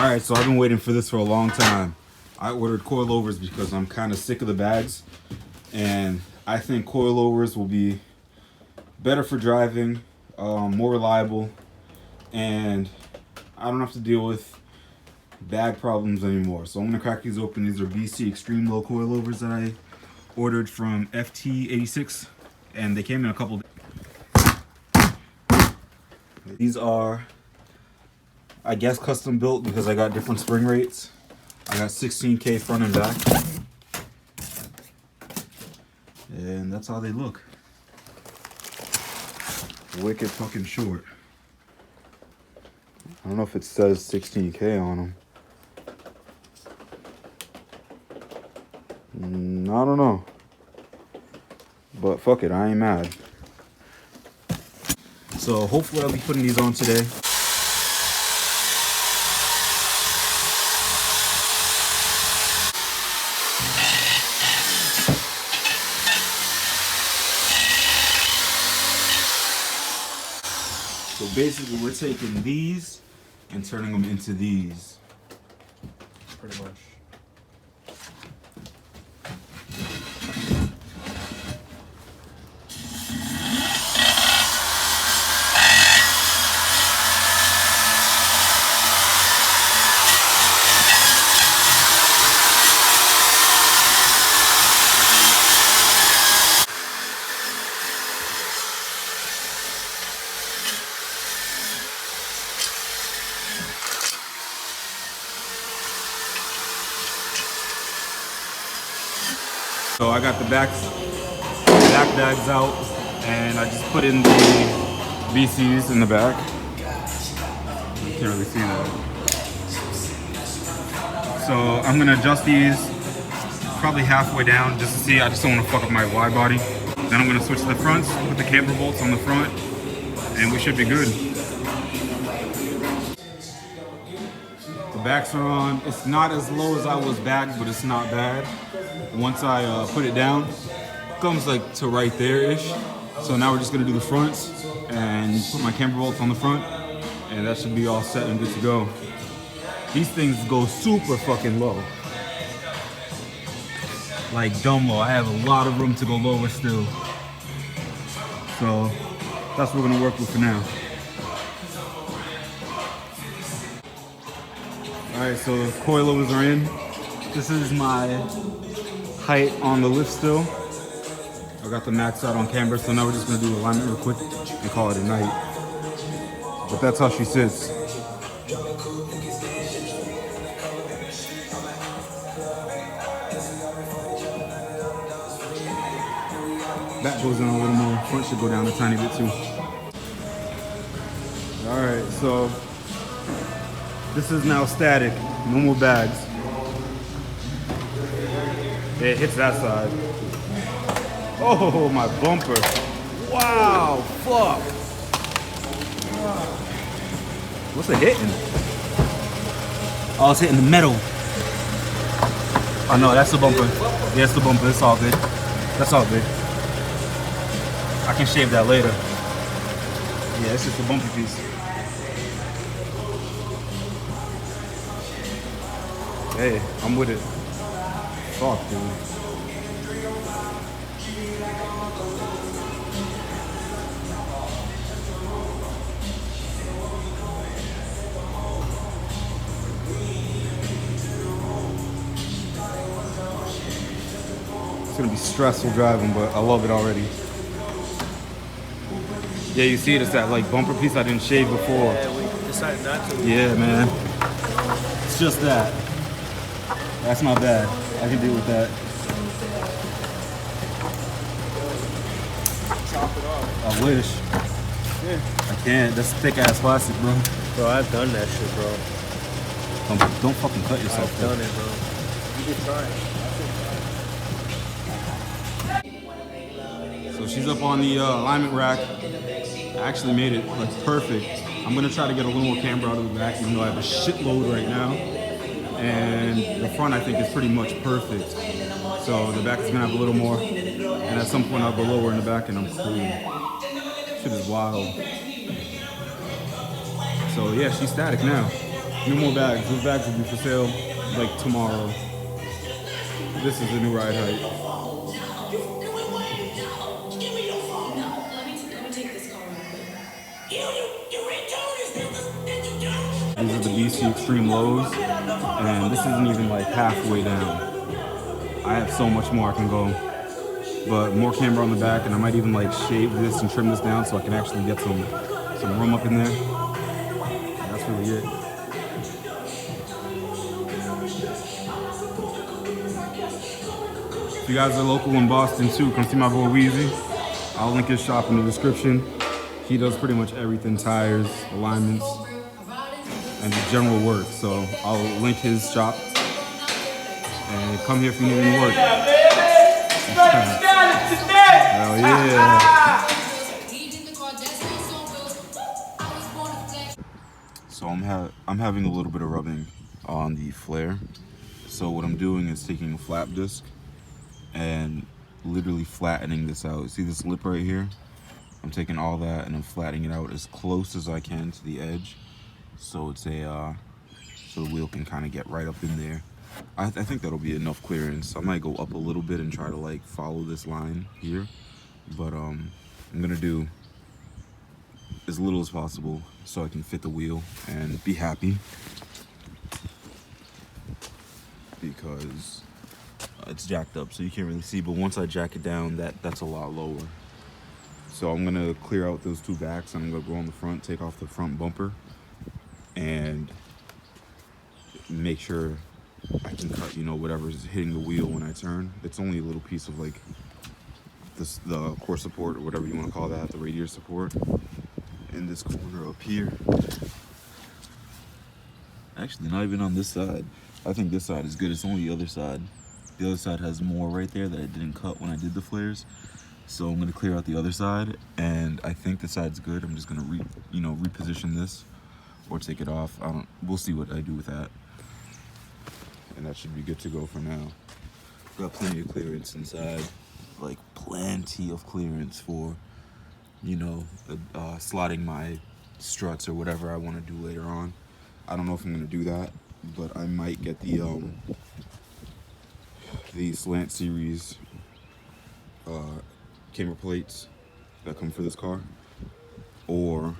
Alright, so I've been waiting for this for a long time. I ordered coilovers because I'm kind of sick of the bags. And I think coilovers will be better for driving, more reliable. And I don't have to deal with bag problems anymore. So I'm going to crack these open. These are BC Extreme Low coilovers that I ordered from FT86. And they came in a couple. These are, I guess, custom built because I got different spring rates. I got 16K front and back. And that's how they look. Wicked fucking short. I don't know if it says 16K on them. I don't know. But fuck it, I ain't mad. So hopefully I'll be putting these on today. So basically we're taking these and turning them into these. Pretty much. So I got the back bags out, and I just put in the BCs in the back. You can't really see that. So I'm gonna adjust these probably halfway down just to see. I just don't want to fuck up my wide body. Then I'm gonna switch to the fronts, put the camber bolts on the front, and we should be good. The backs are on. It's not as low as I was back, but it's not bad. Once I put it down, it comes like to right there-ish. So now we're just gonna do the fronts and put my camber bolts on the front, and that should be all set and good to go. These things go super fucking low. Like dumb low. I have a lot of room to go lower still. So that's what we're gonna work with for now. Alright, so coilovers are in. This is my height on the lift still. I got the max out on camber, so now we're just gonna do alignment real quick and call it a night. But that's how she sits. Back goes down a little more, front should go down a tiny bit too. Alright, so this is now static, no more bags. It hits that side. Oh, my bumper. Wow, fuck. What's it hitting? Oh, it's hitting the metal. Oh no, that's the bumper. Yeah, it's the bumper, it's all good. That's all good. I can shave that later. Yeah, it's just the bumper piece. Hey, I'm with it. Fuck, dude. It's gonna be stressful driving, but I love it already. Yeah, you see it, it's that like bumper piece I didn't shave before. Yeah, we decided not to. Yeah, man. It's just that. That's not bad. I can deal with that. Chop it off. I wish. Yeah. I can't. That's thick ass plastic, bro. Bro, I've done that shit, bro. Don't fucking cut yourself. I've done it, bro. You can try it. So she's up on the alignment rack. I actually made it like perfect. I'm gonna try to get a little more camber out of the back, even though I have a shitload right now. And the front I think is pretty much perfect. So the back is gonna have a little more, and at some point I'll go lower in the back and I'm cool. Shit is wild. So yeah, she's static now. No more bags. Those bags will be for sale like tomorrow. This is the new ride height. These are the BC Extreme Lows, and this isn't even like halfway down. I have so much more I can go, but more camber on the back, and I might even like shave this and trim this down so I can actually get some room up in there. And that's really it. If you guys are local in Boston too, come see my boy Weezy. I'll link his shop in the description. He does pretty much everything: tires, alignments, and the general work. So I'll link his shop and come here if you need any work. Hell yeah. So I'm having a little bit of rubbing on the flare. So what I'm doing is taking a flap disc and literally flattening this out. See this lip right here? I'm taking all that and I'm flattening it out as close as I can to the edge, so it's a so the wheel can kind of get right up in there. I think that'll be enough clearance. I might go up a little bit and try to like follow this line here, but I'm gonna do as little as possible so I can fit the wheel and be happy, because it's jacked up so you can't really see, but once I jack it down, that's a lot lower. So I'm gonna clear out those two backs, and I'm gonna go on the front, take off the front bumper, and make sure I can cut, you know, whatever's hitting the wheel when I turn. It's only a little piece of like this, the core support or whatever you want to call that, the radiator support, in this corner up here. Actually, not even on this side. I think this side is good. It's only the other side. The other side has more right there that I didn't cut when I did the flares. So I'm gonna clear out the other side, and I think the side's good. I'm just gonna reposition this or take it off. We'll see what I do with that. And that should be good to go for now. Got plenty of clearance inside, like plenty of clearance for, you know, slotting my struts or whatever I want to do later on. I don't know if I'm gonna do that, but I might get the Slant Series camber plates that come for this car, or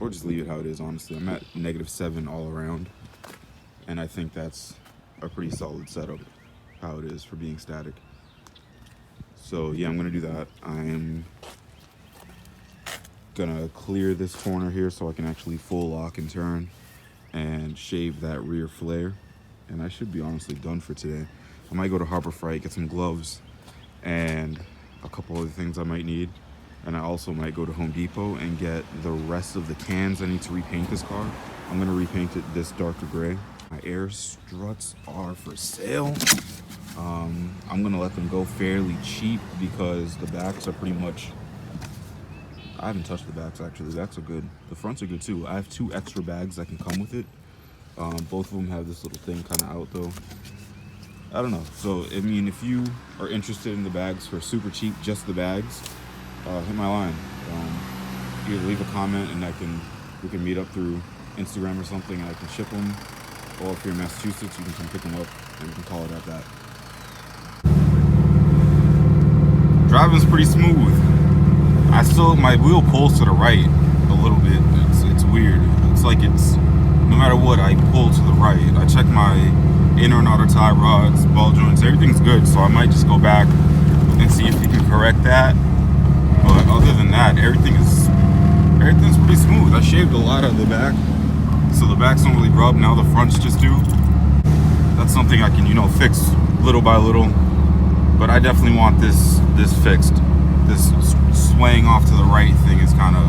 just leave it how it is. Honestly, I'm at -7 all around, and I think that's a pretty solid setup how it is for being static. So yeah, I'm gonna do that. I'm gonna clear this corner here so I can actually full lock and turn and shave that rear flare, and I should be honestly done for today. I might go to Harbor Freight, get some gloves and a couple other things I might need, and I also might go to Home Depot and get the rest of the cans I need to repaint this car. I'm gonna repaint it this darker gray. My air struts are for sale. I'm gonna let them go fairly cheap because the backs are pretty much, I haven't touched the backs actually. The backs are good. The fronts are good too. I have 2 extra bags that can come with it. Both of them have this little thing kind of out though. I don't know. So, I mean, if you are interested in the bags for super cheap, just the bags, hit my line. Either leave a comment and we can meet up through Instagram or something and I can ship them. Or if you're in Massachusetts, you can come pick them up and we can call it at that. Driving's pretty smooth. My wheel pulls to the right a little bit. It's weird. It's like no matter what, I pull to the right. I check my inner and outer tie rods, ball joints, everything's good. So I might just go back and see if we can correct that. But other than that, everything's pretty smooth. I shaved a lot of the back, so the backs don't really rub. Now the fronts just do. That's something I can, fix little by little. But I definitely want this fixed. This swaying off to the right thing is kind of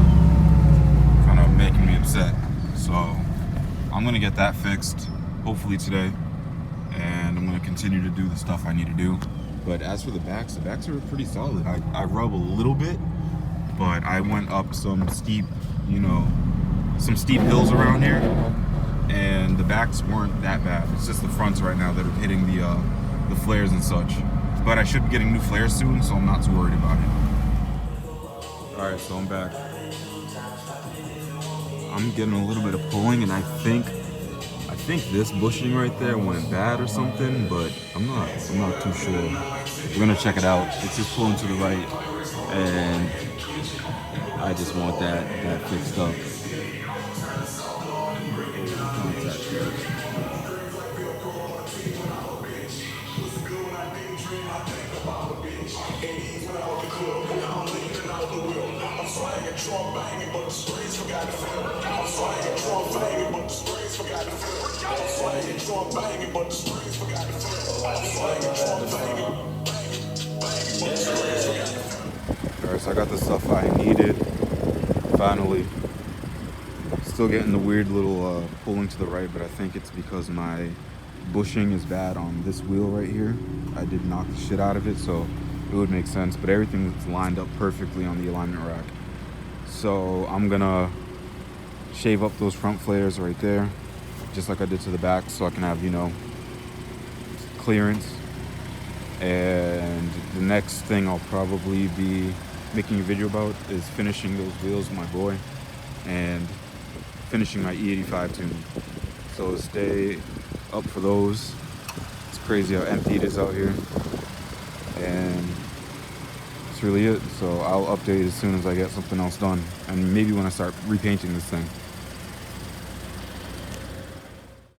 making me upset. So I'm gonna get that fixed hopefully today, and I'm gonna continue to do the stuff I need to do. But as for the backs are pretty solid. I rub a little bit, but I went up some steep hills around here, and the backs weren't that bad. It's just the fronts right now that are hitting the flares and such. But I should be getting new flares soon, so I'm not too worried about it. Alright, so I'm back. I'm getting a little bit of pulling, and I think this bushing right there went bad or something, but I'm not too sure. We're gonna check it out. It's just pulling to the right, and I just want that fixed up. Contact here. Alright, so I got the stuff I needed. Finally. Still getting the weird little pulling to the right, but I think it's because my bushing is bad on this wheel right here. I did knock the shit out of it, so it would make sense, but everything's lined up perfectly on the alignment rack. So I'm gonna shave up those front flares right there, just like I did to the back, so I can have, you know, clearance. And the next thing I'll probably be making a video about is finishing those wheels with my boy and finishing my E85 tune. So stay up for those. It's crazy how empty it is out here, and that's really it. So I'll update as soon as I get something else done, and maybe when I start repainting this thing.